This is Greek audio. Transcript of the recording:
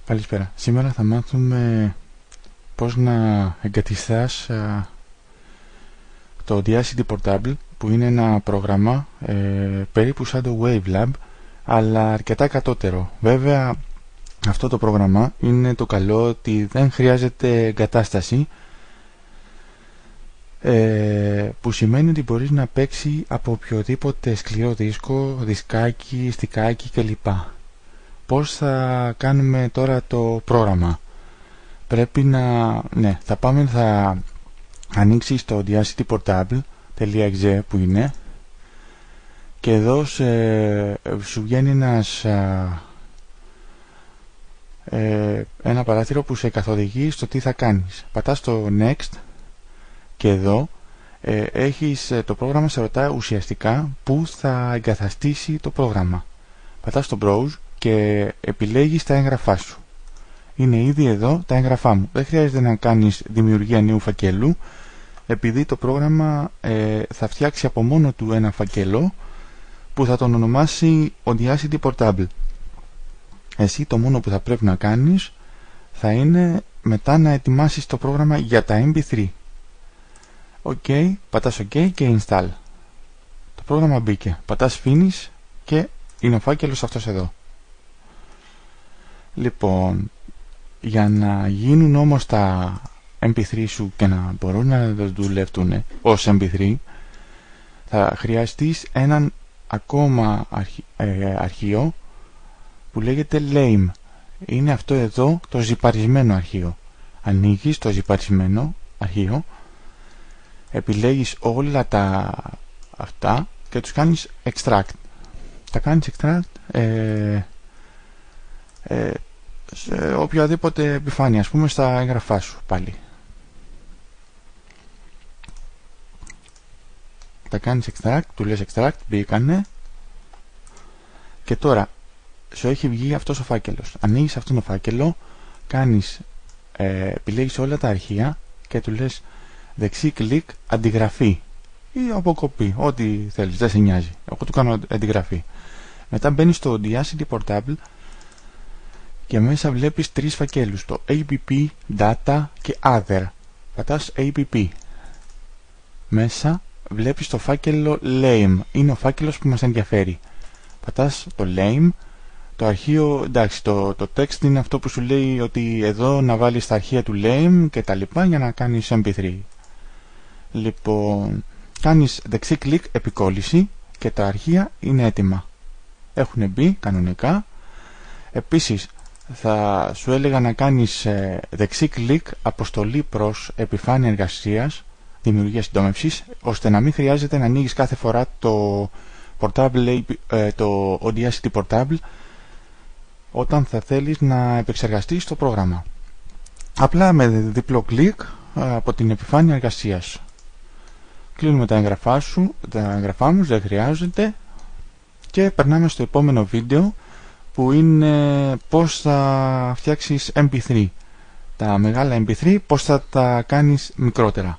Καλησπέρα. Σήμερα θα μάθουμε πώς να εγκαταστάς το Audacity Portable, που είναι ένα πρόγραμμα περίπου σαν το Wavelab, αλλά αρκετά κατώτερο. Βέβαια, αυτό το πρόγραμμα είναι το καλό ότι δεν χρειάζεται εγκατάσταση, που σημαίνει ότι μπορείς να παίξει από οποιοδήποτε σκληρό δίσκο, δισκάκι, στικάκι κλπ. Πώς θα κάνουμε τώρα το πρόγραμμα? Πρέπει να... θα ανοίξεις το audacityportable.exe που είναι, και εδώ σου βγαίνει ένα παράθυρο που σε καθοδηγεί στο τι θα κάνεις. Πατάς το Next και εδώ έχεις το πρόγραμμα, σε ρωτάει ουσιαστικά πού θα εγκαταστήσει το πρόγραμμα. Πατάς το Browse και επιλέγεις τα έγγραφά σου. Είναι ήδη εδώ τα έγγραφά μου. Δεν χρειάζεται να κάνεις δημιουργία νέου φακέλου, επειδή το πρόγραμμα θα φτιάξει από μόνο του ένα φακέλο που θα τον ονομάσει Audacity Portable. Εσύ το μόνο που θα πρέπει να κάνεις θα είναι μετά να ετοιμάσεις το πρόγραμμα για τα MP3. OK, πατάς OK και Install. Το πρόγραμμα μπήκε. Πατάς Finish και είναι ο φάκελος αυτός εδώ. Λοιπόν, για να γίνουν όμως τα MP3 σου και να μπορούν να δουλεύουν ως MP3, θα χρειαστείς έναν ακόμα αρχείο που λέγεται lame. Είναι αυτό εδώ το ζυπαρισμένο αρχείο. Ανοίγεις το ζυπαρισμένο αρχείο, επιλέγεις όλα τα αυτά και τους κάνεις extract. Τα κάνεις extract σε οποιαδήποτε επιφάνεια, ας πούμε στα έγγραφά σου πάλι. Τα κάνεις extract, του λες extract, μπήκανε, και τώρα σου έχει βγει αυτός ο φάκελος. Ανοίγεις αυτόν τον φάκελο, κάνεις, επιλέγεις όλα τα αρχεία και του λες δεξί κλικ αντιγραφή ή αποκοπή, ό,τι θέλεις, δεν σε νοιάζει. Εγώ του κάνω αντιγραφή. Μετά μπαίνεις στο Audacity Portable και μέσα βλέπεις τρεις φακέλους, το APP, Data και Other. Πατάς APP. Μέσα βλέπεις το φάκελο Lame, είναι ο φάκελος που μας ενδιαφέρει. Πατάς το Lame, το αρχείο, εντάξει, το text είναι αυτό που σου λέει ότι εδώ να βάλεις τα αρχεία του Lame και τα λοιπά για να κάνεις MP3. Λοιπόν, κάνεις δεξί κλικ επικόλληση και τα αρχεία είναι έτοιμα. Έχουν μπει κανονικά. Επίσης θα σου έλεγα να κάνεις δεξί κλικ αποστολή προς επιφάνεια εργασίας, δημιουργία συντόμευσης, ώστε να μην χρειάζεται να ανοίγεις κάθε φορά το Audacity Portable όταν θα θέλεις να επεξεργαστείς το πρόγραμμα. Απλά με διπλό κλικ από την επιφάνεια εργασίας. Κλείνουμε τα έγγραφά μου, δεν χρειάζεται, και περνάμε στο επόμενο βίντεο, που είναι πώς θα φτιάξεις MP3. Τα μεγάλα MP3 πώς θα τα κάνεις μικρότερα.